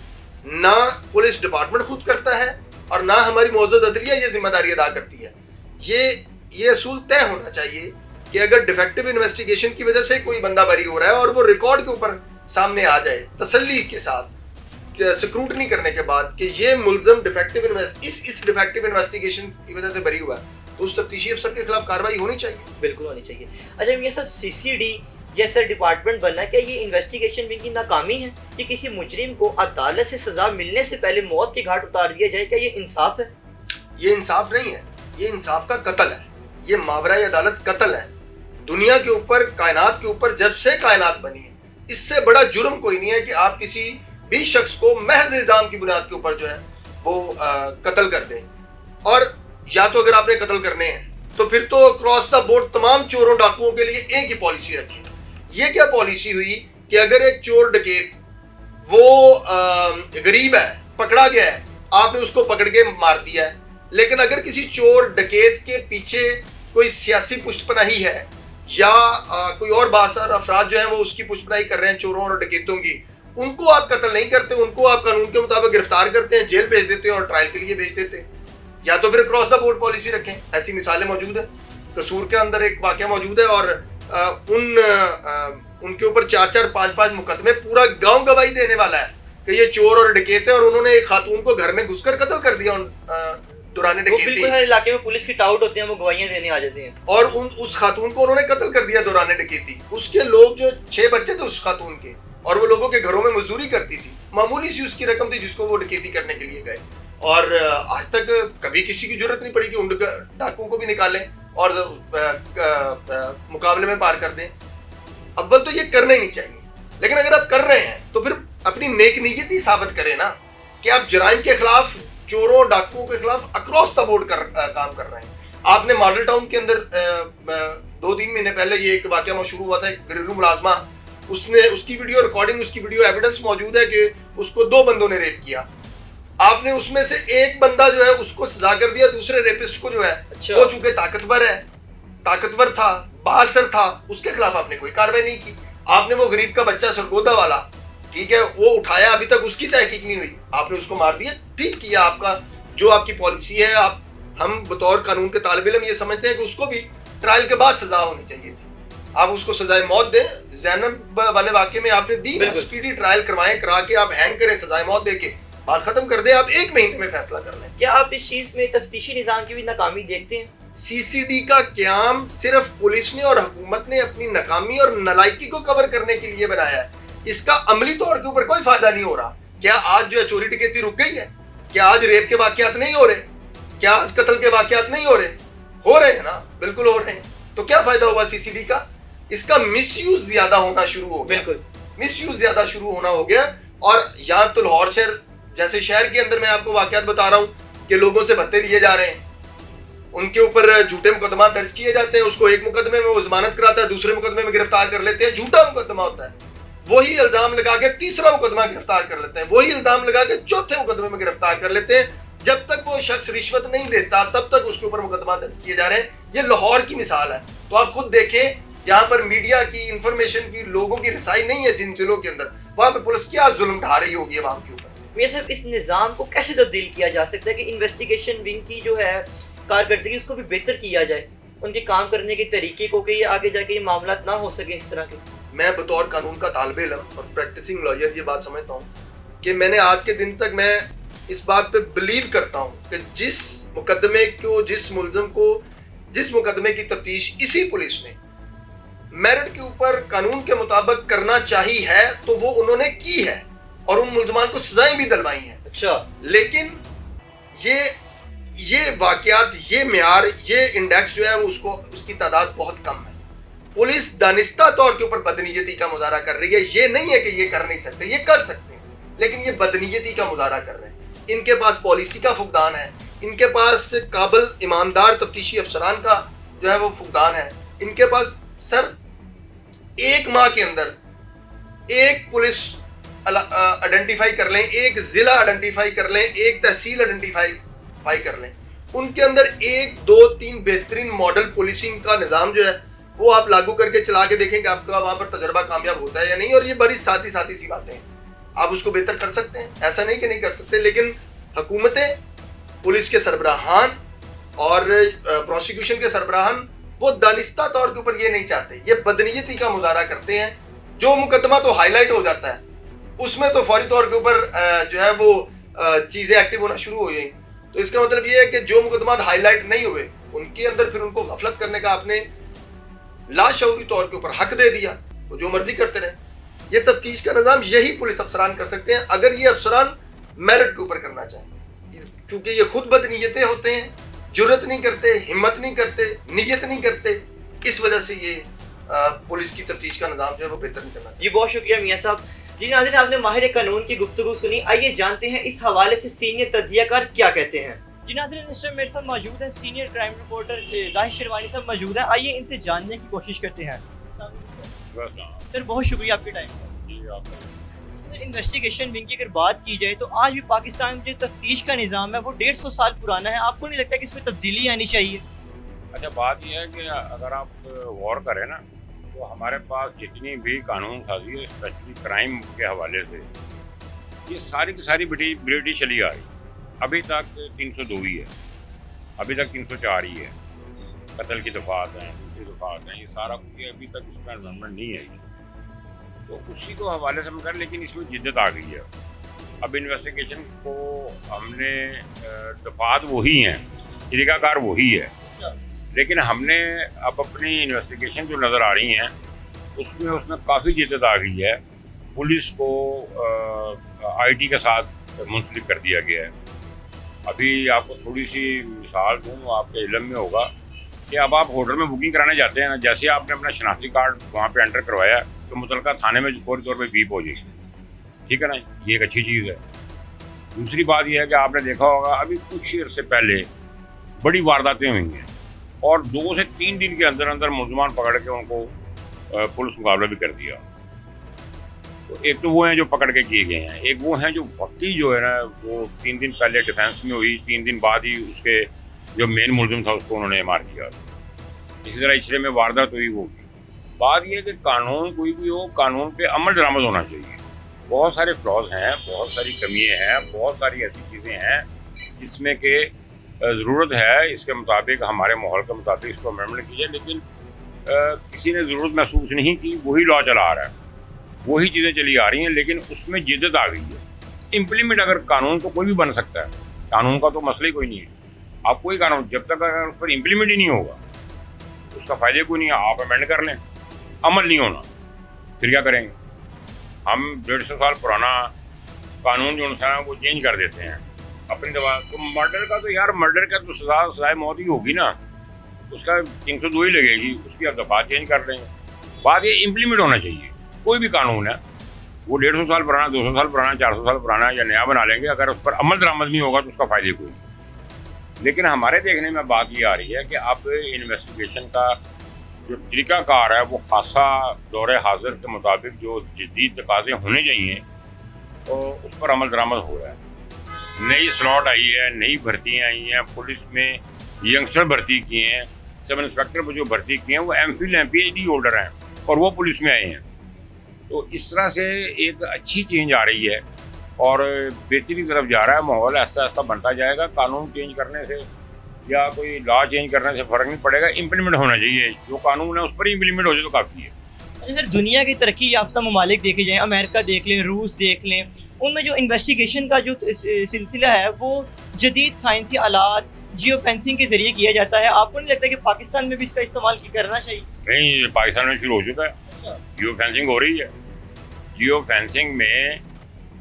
نہ پولیس ڈپارٹمنٹ خود کرتا ہے اور نہ ہماری معزز عدلیہ یہ ذمہ داری ادا کرتی ہے. یہ اصول طے ہونا چاہیے کہ اگر ڈیفیکٹو انویسٹیگیشن کی وجہ سے کوئی بندہ بری ہو رہا ہے اور وہ ریکارڈ کے اوپر سامنے آ جائے تسلی کے ساتھ سکروٹنی کرنے کے بعد کہ یہ ملزم ڈیفیکٹو انویسٹیگیشن کی وجہ سے بری ہوا ہے, تو اس تفتیشی افسر کے خلاف کارروائی ہونی چاہیے. بالکل ہونی چاہیے. اچھا یہ سب CCD جیسا ڈپارٹمنٹ بننا, کیا یہ انویسٹیگیشن ونگ کی ناکامی ہے کہ کسی مجرم کو عدالت سے سزا ملنے سے پہلے موت کے گھاٹ اتار دیا جائے؟ کیا یہ انصاف ہے؟ یہ انصاف نہیں ہے, یہ انصاف کا قتل ہے. یہ ماورائے عدالت قتل ہے. دنیا کے اوپر, کائنات کے اوپر جب سے کائنات بنی ہے, اس سے بڑا جرم کوئی نہیں ہے کہ آپ کسی بھی شخص کو محض الزام کی بنیاد کے اوپر جو ہے وہ قتل کر دیں. اور یا تو اگر آپ نے قتل کرنے ہیں تو پھر تو اکراس دا بورڈ تمام چوروں ڈاکوؤں کے لیے ایک ہی پالیسی رکھیں. یہ کیا پالیسی ہوئی کہ اگر ایک چور ڈکیت وہ غریب ہے, پکڑا گیا ہے, آپ نے اس کو پکڑ کے مار دیا ہے, لیکن اگر کسی چور ڈکیت کے پیچھے کوئی سیاسی پشت پناہی ہے یا کوئی اور بااثر افراد جو ہیں وہ اس کی پشت پناہی کر رہے ہیں چوروں اور ڈکیتوں کی, ان کو آپ قتل نہیں کرتے, ان کو آپ قانون کے مطابق گرفتار کرتے ہیں, جیل بھیج دیتے ہیں اور ٹرائل کے لیے بھیج دیتے ہیں. یا تو پھر کراس دا بورڈ پالیسی رکھیں. ایسی مثالیں موجود ہیں. قصور کے اندر ایک واقعہ موجود ہے اور ان کے اوپر 4-4, 5-5 مقدمے, پورا گاؤں گواہی دینے والا ہے کہ یہ چور اور ڈکیت ہے, اور انہوں نے ایک خاتون کو گھر میں گھس کر قتل کر دیا دوران ڈکیتی. بالکل ہر علاقے میں پولیس کی ٹاؤٹ ہوتے ہیں, وہ گواہیاں دینے آ جاتے ہیں, اور اس خاتون کو انہوں نے قتل کر دیا دوران ڈکیتی. اس کے لوگ جو 6 بچے تھے اس خاتون کے, اور وہ لوگوں کے گھروں میں مزدوری کرتی تھی, معمولی سی اس کی رقم تھی جس کو وہ ڈکیتی کرنے کے لیے گئے, اور آج تک کبھی کسی کی ضرورت نہیں پڑی کہ ان ڈاکوؤں کو بھی نکالیں اور مقابلے میں پار کر دیں. اول تو یہ کرنا ہی نہیں چاہیے, لیکن اگر آپ کر رہے ہیں تو پھر اپنی نیک نیتی ثابت کریں نا کہ آپ جرائم کے خلاف, چوروں ڈاکوؤں کے خلاف اکراس دا بورڈ کام کر رہے ہیں. آپ نے ماڈل ٹاؤن کے اندر 2-3 مہینے پہلے یہ ایک واقعہ شروع ہوا تھا, ایک گھریلو ملازمہ, اس کی ویڈیو ریکارڈنگ, اس کی ویڈیو ایویڈنس موجود ہے کہ اس کو 2 بندوں نے ریپ کیا. آپ نے اس میں سے ایک بندہ جو ہے اس کو سزا کر دیا, دوسرے ریپسٹ کو جو ہے وہ چونکہ طاقتور تھا, بااثر تھا, اس کے خلاف آپ نے کوئی کارروائی نہیں کی. آپ نے وہ غریب کا بچہ سرگودا والا, ٹھیک ہے, وہ اٹھایا, ابھی تک اس کی تحقیق نہیں ہوئی, آپ نے اس کو مار دیا. ٹھیک کیا, آپ کا جو آپ کی پالیسی ہے, ہم بطور قانون کے طالب علم یہ سمجھتے ہیں کہ اس کو بھی ٹرائل کے بعد سزا ہونی چاہیے تھی. آپ اس کو سزائے موت دیں. زینب والے واقعے میں آپ نے دی, اسپیڈی ٹرائل کرا کے آپ ہینگ کریں, سزائے موت دے کے بات ختم کر دیں, آپ 1 مہینے میں فیصلہ کر لیں. کیا آپ اس چیز میں تفتیشی نظام کی بھی ناکامی دیکھتے ہیں؟ CCD کا قیام صرف پولیس نے اور حکومت نے اپنی ناکامی اور نالائکی کو کور کرنے کے لیے بنایا ہے. اس کا عملی طور کے اوپر کوئی فائدہ نہیں ہو رہا. کیا آج جو ہے چوری ڈکیتی رک گئی ہے؟ کیا آج ریپ کے واقعات نہیں ہو رہے؟ کیا آج قتل کے واقعات نہیں ہو رہے؟ ہو رہے ہیں نا, بالکل ہو رہے ہیں. تو کیا فائدہ ہوا CCD کا؟ اس کا مس یوز زیادہ ہونا شروع ہو گیا. بالکل مس یوز زیادہ شروع ہونا ہو گیا. اور یہاں تو لاہور شہر جیسے شہر کے اندر میں آپ کو واقعات بتا رہا ہوں کہ لوگوں سے بھتے لیے جا رہے ہیں, ان کے اوپر جھوٹے مقدمات درج کیے جاتے ہیں. اس کو ایک مقدمے میں وہ ضمانت کراتا ہے, دوسرے مقدمے میں گرفتار کر لیتے ہیں, جھوٹا مقدمہ ہوتا ہے. وہی الزام لگا کے تیسرا مقدمہ گرفتار کر لیتے ہیں, وہی الزام لگا کے چوتھے مقدمے میں گرفتار کر لیتے ہیں. جب تک وہ شخص رشوت نہیں دیتا تب تک اس کے اوپر مقدمات درج کیے جا رہے ہیں. یہ لاہور کی مثال ہے. تو آپ خود دیکھیں, جہاں پر میڈیا کی, انفارمیشن کی, لوگوں کی رسائی نہیں ہے جن ضلعوں کے اندر, وہاں پہ پولیس کیا ظلم ڈھا رہی ہوگی عوام کے اوپر. یہ صرف اس نظام کو کیسے تبدیل کیا جا سکتا ہے کہ انویسٹیگیشن ونگ کی جو ہے کارکردگی اس کو بھی بہتر کیا جائے, ان کے کام کرنے کے طریقے کو, کہ یہ آگے جا کے یہ معاملات نہ ہو سکے اس طرح کے. میں بطور قانون کا طالب علم اور پریکٹسنگ لائر یہ بات سمجھتا ہوں کہ میں نے آج کے دن تک میں اس بات پہ بلیو کرتا ہوں کہ جس مقدمے کو, جس ملزم کو, جس مقدمے کی تفتیش اسی پولیس نے میرٹ کے اوپر قانون کے مطابق کرنا چاہیے ہے تو وہ انہوں نے کی ہے, اور ان ملزمان کو سزائیں بھی دلوائی ہیں. اچھا, لیکن یہ واقعات, یہ معیار, یہ انڈیکس جو ہے وہ اس کی تعداد بہت کم ہے. پولیس دانستہ طور کے اوپر بدنیتی کا مظاہرہ کر رہی ہے. یہ نہیں ہے کہ یہ کر نہیں سکتے, یہ کر سکتے ہیں, لیکن یہ بدنیتی کا مظاہرہ کر رہے ہیں. ان کے پاس پالیسی کا فقدان ہے، ان کے پاس قابل ایماندار تفتیشی افسران کا جو ہے وہ فقدان ہے، ان کے پاس سر ایک ماہ کے اندر ایک پولیس آئیڈینٹیفائی کر لیں، ایک ضلع آئیڈینٹیفائی کر لیں، ایک تحصیل آئیڈینٹیفائی کر لیں، ان کے اندر 1 2 3 بہترین ماڈل پولیسنگ کا نظام جو ہے وہ آپ لاگو کر کے چلا کے دیکھیں کہ آپ کا وہاں پر تجربہ کامیاب ہوتا ہے یا نہیں. اور یہ بڑی سادی سی باتیں ہیں، آپ اس کو بہتر کر سکتے ہیں، ایسا نہیں کہ نہیں کر سکتے، لیکن حکومتیں، پولیس کے سربراہان اور پروسیکیوشن کے سربراہان وہ دانستہ طور کے اوپر یہ نہیں چاہتے، یہ بدنیتی کا مظاہرہ کرتے ہیں. جو مقدمہ تو ہائی لائٹ ہو جاتا ہے اس میں تو فوری طور کے اوپر جو ہے وہ چیزیں ایکٹیو ہونا شروع ہو گئی. تو اس کا مطلب یہ ہے کہ جو مقدمات ہائی لائٹ نہیں ہوئے ان کے اندر پھر ان کو غفلت کرنے کا آپ نے لاشعوری طور کے اوپر حق دے دیا، وہ جو مرضی کرتے رہے. یہ تفتیش کا نظام یہی پولیس افسران کر سکتے ہیں اگر یہ افسران میرٹ کے اوپر کرنا چاہیں، کیونکہ یہ خود بدنیتیں ہوتے ہیں، جرت نہیں کرتے، ہمت نہیں کرتے، نیت نہیں کرتے، اس وجہ سے یہ پولیس کی تفتیش کا نظام جو ہے وہ بہتر نہیں کرنا چاہیے. جی بہت شکریہ میاں صاحب. جی ناظرین، آپ نے ماہر قانون کی گفتگو سنی، آئیے جانتے ہیں اس حوالے سے سینئر تجزیہ کار کیا کہتے ہیں. جی ناظرین، اس وقت میرے ساتھ موجود ہیں سینئر کرائم رپورٹر ظاہر شیروانی صاحب موجود ہیں، آئیے ان سے جاننے کی کوشش کرتے ہیں. سر بہت شکریہ آپ کے ٹائم کا. انویسٹیگیشن ونگ کی اگر بات کی جائے تو آج بھی پاکستان میں جو تفتیش کا نظام ہے وہ 150 سال پرانا ہے. آپ کو نہیں لگتا کہ اس میں تبدیلی آنی چاہیے؟ اچھا، بات یہ ہے کہ اگر آپ غور کریں نا تو ہمارے پاس جتنی بھی قانون سازی ہے اسپیشلی کرائم کے حوالے سے، یہ ساری کی ساری برٹش چلی آ رہی. ابھی تک 302 ہی ہے، ابھی تک 304 ہی ہے، قتل کی دفعات ہیں، دوسری دفعات ہیں، یہ سارا کچھ ابھی تک اس میں امنڈمنٹ نہیں ہے. تو اسی کو حوالے سے ہم کریں، لیکن اس میں جدت آ گئی ہے. اب انویسٹیگیشن کو ہم نے دفعات وہی ہیں، طریقہ کار وہی ہے، لیکن ہم نے اب اپنی انویسٹیگیشن جو نظر آ رہی ہیں اس میں کافی جدت آ گئی ہے. پولیس کو آئی ٹی کے ساتھ منسلک کر دیا گیا ہے. ابھی آپ کو تھوڑی سی مثال دوں، آپ کے علم میں ہوگا کہ اب آپ ہوٹل میں بکنگ کرانے جاتے ہیں نا، جیسے آپ نے اپنا شناختی کارڈ وہاں پہ انٹر کروایا تو متعلقہ تھانے میں فوری طور پہ بیپ ہو جائے گی. ٹھیک ہے نا، یہ ایک اچھی چیز ہے. دوسری بات یہ ہے کہ آپ نے دیکھا ہوگا ابھی کچھ عرصے پہلے بڑی وارداتیں ہوئی ہیں اور 2 سے 3 دن کے اندر اندر ملزمان پکڑ کے ان کو پولیس مقابلہ بھی کر دیا. تو ایک تو وہ ہیں جو پکڑ کے کیے گئے ہیں، ایک وہ ہیں جو وقتی جو ہے نا وہ 3 دن پہلے ڈیفینس میں ہوئی، 3 دن بعد ہی اس کے جو مین ملزم تھا اس کو انہوں نے مار دیا. اسی طرح اچھلے میں واردات ہوئی وہ. بات یہ ہے کہ قانون کوئی بھی ہو، قانون پہ عمل درآمد ہونا چاہیے. بہت سارے فلاز ہیں، بہت ساری کمیاں ہیں، بہت ساری ایسی چیزیں ہیں جس میں کہ ضرورت ہے اس کے مطابق، ہمارے ماحول کے مطابق اس کو امینڈمنٹ کی جائے، لیکن کسی نے ضرورت محسوس نہیں کی. وہی لا چلا آ رہا ہے، وہی چیزیں چلی آ رہی ہیں، لیکن اس میں جدت آ گئی ہے. امپلیمنٹ اگر قانون تو کوئی بھی بن سکتا ہے، قانون کا تو مسئلہ ہی کوئی نہیں ہے. آپ کوئی قانون جب تک اگر اس پر امپلیمنٹ ہی نہیں ہوگا اس کا فائدہ کوئی نہیں ہے. آپ امینڈ کر لیں، عمل نہیں ہونا پھر کیا کریں گے؟ ہم 150 سال پرانا قانون جو ہے وہ چینج کر دیتے ہیں اپنی دوا. تو مرڈر کا تو یار مرڈر کا تو سزائے موت ہی ہوگی نا، اس کا 302 ہی لگے گی، اس کی آپ دفعہ چینج کر لیں گے. بات یہ امپلیمنٹ ہونا چاہیے. کوئی بھی قانون ہے وہ 150 سال پرانا، 200 سال پرانا، 400 سال پرانا یا نیا بنا لیں گے، اگر اس پر عمل درآمد نہیں ہوگا تو اس کا فائدہ کوئی نہیں. لیکن ہمارے دیکھنے میں بات یہ آ رہی ہے کہ اب انویسٹیگیشن کا جو طریقہ کار ہے وہ خاصا دور حاضر کے مطابق جو جدید تقاضے ہونے چاہیے تو اس پر عمل درآمد ہو رہا ہے. نئی سلاٹ آئی ہے، نئی بھرتیاں آئی ہیں، پولیس میں ینگسٹر بھرتی کیے ہیں، سب انسپیکٹر کو جو بھرتی کیے ہیں وہ ایم فل ہیں، پی ایچ ڈی ہولڈر ہیں اور وہ پولیس میں آئے ہیں. تو اس طرح سے ایک اچھی چینج آ رہی ہے اور بہتری کی طرف جا رہا ہے. ماحول ایسا ایسا بنتا جائے گا. قانون چینج کرنے سے یا کوئی لا چینج کرنے سے فرق نہیں پڑے گا، امپلیمنٹ ہونا چاہیے. جو قانون ہے اس پر ہی امپلیمنٹ ہو جائے تو کافی ہے. سر دنیا کی ترقی یافتہ ممالک دیکھے جائیں، امریکہ دیکھ لیں، روس دیکھ لیں، ان میں جو انویسٹیگیشن کا جو سلسلہ ہے وہ جدید سائنسی آلات، جیو فینسنگ کے ذریعے کیا جاتا ہے. آپ کو نہیں لگتا کہ پاکستان میں بھی اس کا استعمال کرنا چاہیے؟ نہیں، پاکستان میں شروع ہو چکا ہے، جیو فینسنگ ہو رہی ہے. جیو فینسنگ میں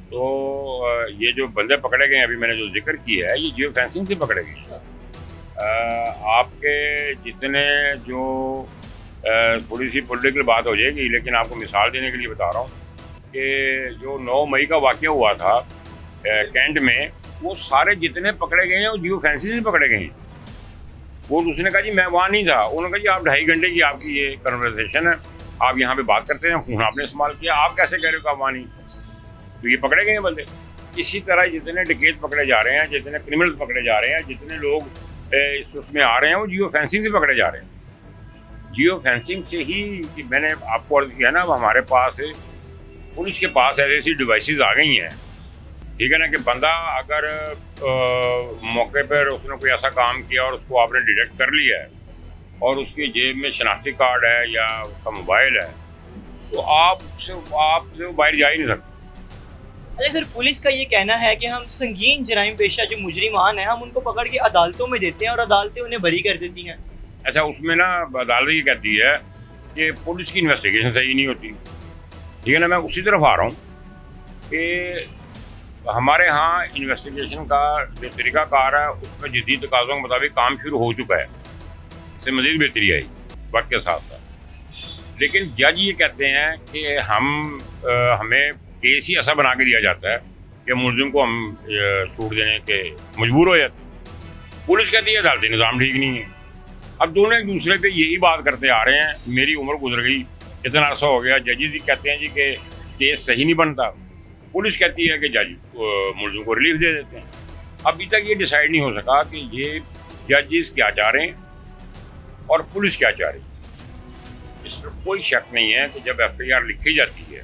تو یہ جو بندے پکڑے گئے ہیں، ابھی میں نے جو ذکر کیا ہے، یہ جیو فینسنگ سے پکڑے گئے. آپ کے جتنے جو تھوڑی سی پولیٹیکل بات ہو جائے گی، لیکن آپ کو مثال دینے کے لیے بتا رہا ہوں کہ جو 9 مئی کا واقعہ ہوا تھا کینٹ میں، وہ سارے جتنے پکڑے گئے ہیں وہ جیو فینسی سے پکڑے گئے ہیں. وہ اس نے کہا جی میں وہاں نہیں تھا. انہوں نے کہا جی آپ 2.5 گھنٹے کی آپ کی یہ کنورسیشن ہے, آپ یہاں پہ بات کرتے ہیں, فون آپ نے استعمال کیا, آپ کیسے کہہ رہے ہو کہ آپ وہاں نہیں. تو یہ پکڑے گئے ہیں بندے. اسی طرح جتنے ڈکیت پکڑے جا رہے ہیں, جتنے کرمنل پکڑے جا رہے ہیں, جتنے لوگ اس میں آ رہے ہیں وہ جیو فینسنگ سے پکڑے جا رہے ہیں. جیو فینسنگ سے ہی کہ میں نے آپ کو عرض کیا نا, ہمارے پاس پولیس کے پاس ایسی ڈیوائسز آ گئی ہیں, ٹھیک ہے نا, کہ بندہ اگر موقع پر اس نے کوئی ایسا کام کیا اور اس کو آپ نے ڈیٹیکٹ کر لیا ہے اور اس کی جیب میں شناختی کارڈ ہے یا اس کا موبائل ہے, تو آپ سے وہ باہر جا ہی نہیں سکتے. اچھا سر, پولیس کا یہ کہنا ہے کہ ہم سنگین جرائم پیشہ جو مجرمان ہیں ہم ان کو پکڑ کے عدالتوں میں دیتے ہیں اور عدالتیں انہیں بری کر دیتی ہیں. اچھا, اس میں نا عدالت یہ کہتی ہے کہ پولیس کی انویسٹیگیشن صحیح نہیں ہوتی, ٹھیک ہے نا. میں اسی طرف آ رہا ہوں کہ ہمارے ہاں انویسٹیگیشن کا جو طریقہ کار ہے اس میں جدید تقاضوں کے مطابق کام شروع ہو چکا ہے, اس سے مزید بہتری آئی وقت کے ساتھ ساتھ. لیکن جج یہ کہتے ہیں کہ ہمیں کیس ہی ایسا بنا کے دیا جاتا ہے کہ ملزم کو ہم چھوٹ دینے کے مجبور ہو جاتے ہیں. پولیس کہتی ہے عدالتی نظام ٹھیک نہیں ہے. اب دونوں ایک دوسرے پہ یہی بات کرتے آ رہے ہیں. میری عمر گزر گئی, اتنا عرصہ ہو گیا, ججز بھی کہتے ہیں جی کہ کیس صحیح نہیں بنتا, پولیس کہتی ہے کہ جج ملزم کو ریلیف دے دیتے ہیں. ابھی تک یہ ڈیسائیڈ نہیں ہو سکا کہ یہ ججز کیا چاہ رہے ہیں اور پولیس کیا چاہ رہی ہے. اس میں کوئی شک نہیں ہے کہ جب ایف آئی آر لکھی جاتی ہے,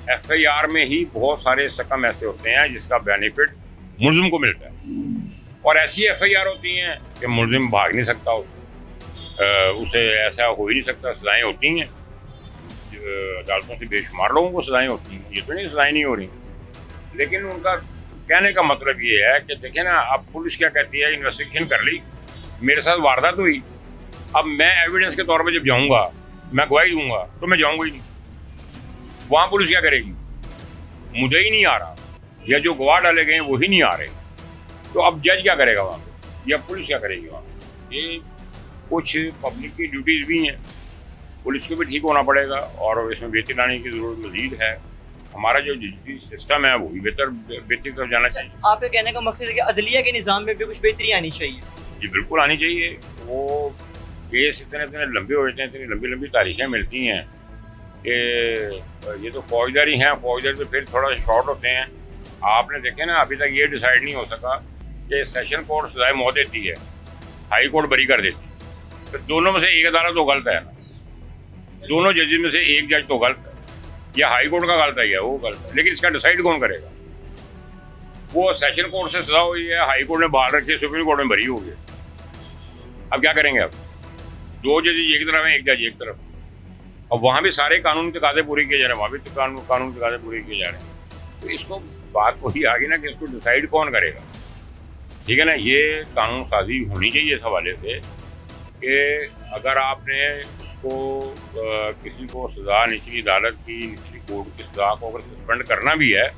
ایف آئی آر میں ہی بہت سارے سکم ایسے ہوتے ہیں جس کا بینیفٹ ملزم کو ملتا ہے, اور ایسی ایف آئی آر ہوتی ہیں کہ ملزم بھاگ نہیں سکتا, اسے ایسا ہو ہی نہیں سکتا. سزائیں ہوتی ہیں, عدالتوں سے بے شمار لوگوں کو سزائیں ہوتی ہیں, یہ تو نہیں سزائیں نہیں ہو رہی. لیکن ان کا کہنے کا مطلب یہ ہے کہ دیکھیں نا, اب پولیس کیا کہتی ہے, انویسٹیگیشن کر لی, میرے ساتھ واردات ہوئی, اب میں ایویڈنس کے طور پہ جب جاؤں گا, میں گواہی دوں گا, تو میں جاؤں گا ہی نہیں. وہاں پولیس کیا کرے گی, مجھے ہی نہیں آ رہا, یا جو گواہ ڈالے گئے ہیں وہی نہیں آ رہے, تو اب جج کیا کرے گا وہاں پہ, یا پولیس کیا کرے گی وہاں پہ. یہ کچھ پبلک کی ڈیوٹیز بھی ہیں, پولیس کو بھی ٹھیک ہونا پڑے گا, اور اس میں بہتری لانے کی ضرورت مزید ہے. ہمارا جو ججی سسٹم ہے وہ بھی بہتری طرف جانا چاہیے. آپ کے کہنے کا مقصد ہے کہ عدلیہ کے نظام میں بھی کچھ بہتری آنی چاہیے. جی بالکل آنی چاہیے. وہ کیس اتنے لمبے ہو جاتے ہیں, اتنی لمبی تاریخیں ملتی ہیں کہ یہ تو فوجداری ہیں, فوجداری تو پھر تھوڑا شارٹ ہوتے ہیں. آپ نے دیکھے نا, ابھی تک یہ ڈیسائیڈ نہیں ہو سکا کہ سیشن کورٹ سزائے موت دیتی ہے, ہائی کورٹ بری کر دیتی ہے. تو دونوں میں سے ایک عدالت تو غلط ہے نا, دونوں ججز میں سے ایک جج تو غلط ہے, یا ہائی کورٹ کا غلط ہے یا وہ غلط ہے. لیکن اس کا ڈیسائیڈ کون کرے گا؟ وہ سیشن کورٹ سے سزا ہوئی ہے, ہائی کورٹ نے بحال رکھی ہے, سپریم کورٹ میں بری ہو گئی. اب کیا کریں گے؟ اب دو ججز ایک طرف ہیں, ایک جج ایک طرف. اب وہاں بھی سارے قانونی تقاضے پورے کیے جا رہے ہیں, وہاں بھی قانونی تقاضے پورے کیے جا رہے ہیں. تو اس کو بات وہی آ گئی نا کہ اس کو ڈیسائیڈ کون کرے گا, ٹھیک ہے نا. یہ قانون سازی ہونی چاہیے اس حوالے سے کہ اگر آپ نے اس کو کسی کو سزا نچلی عدالت کی, نچلی کورٹ کی سزا کو اگر سسپینڈ کرنا بھی ہے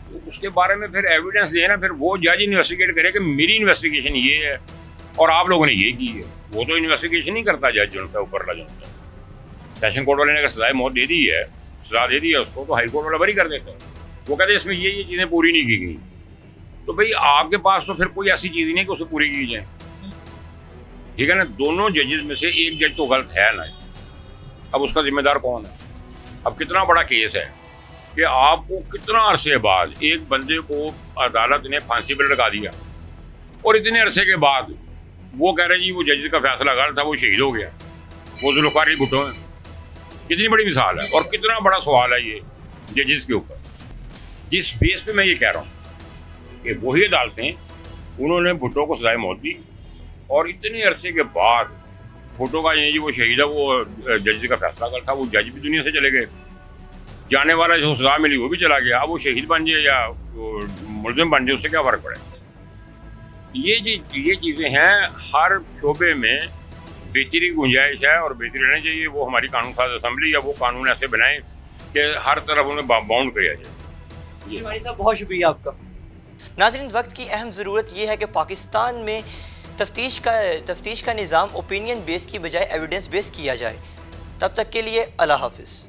تو اس کے بارے میں پھر ایویڈنس دے نا, پھر وہ جج انویسٹیگیٹ کرے کہ میری انویسٹیگیشن یہ ہے اور آپ لوگوں نے یہ کی ہے. وہ تو انویسٹیگیشن نہیں کرتا جج, جو ہے اوپر والا جو ہے. سیشن کورٹ والے نے اگر سزائے موت دے دی ہے, سزا دے دی ہے اس کو, تو ہائی کورٹ والا بری کر دیتا ہے. وہ کہتے ہیں اس میں یہ چیزیں پوری نہیں کی گئی. تو بھئی آپ کے پاس تو پھر کوئی ایسی چیز نہیں کہ اسے پوری کی جائے, ٹھیک ہے نا. دونوں ججز میں سے ایک جج تو غلط ہے نا. اب اس کا ذمہ دار کون ہے؟ اب کتنا بڑا کیس ہے کہ آپ کو کتنا عرصے بعد ایک بندے کو عدالت نے پھانسی پر لٹکا دیا, اور اتنے عرصے کے بعد وہ کہہ رہے جی وہ جج کا فیصلہ غلط تھا, وہ شہید ہو گیا, وہ ذوالفقار علی بھٹو ہیں. کتنی بڑی مثال ہے اور کتنا بڑا سوال ہے یہ ججز کے اوپر. جس بیس پہ میں یہ کہہ رہا ہوں کہ وہی عدالتیں, انہوں نے بھٹو کو سزائے موت دی, اور اتنے عرصے کے بعد بھٹو کا یہ جی وہ شہید ہے, وہ جج کا فیصلہ غلط تھا, وہ جج بھی دنیا سے چلے گئے, جانے والا جو سزا ملی وہ بھی چلا گیا. اب وہ شہید بن جائے یا ملزم بن جائے, اس سے کیا فرق پڑے؟ یہ چیزیں ہیں. ہر شعبے میں بہتری کی گنجائش ہے اور بہتری رہنی چاہیے. وہ ہماری قانون ساز اسمبلی یا وہ قانون ایسے بنائیں کہ ہر طرف انہیں باؤنڈ کیا جائے. ہماری صاحب بہت شکریہ آپ کا. ناظرین, وقت کی اہم ضرورت یہ ہے کہ پاکستان میں تفتیش کا نظام اوپینین بیس کی بجائے ایویڈنس بیس کیا جائے. تب تک کے لیے اللہ حافظ.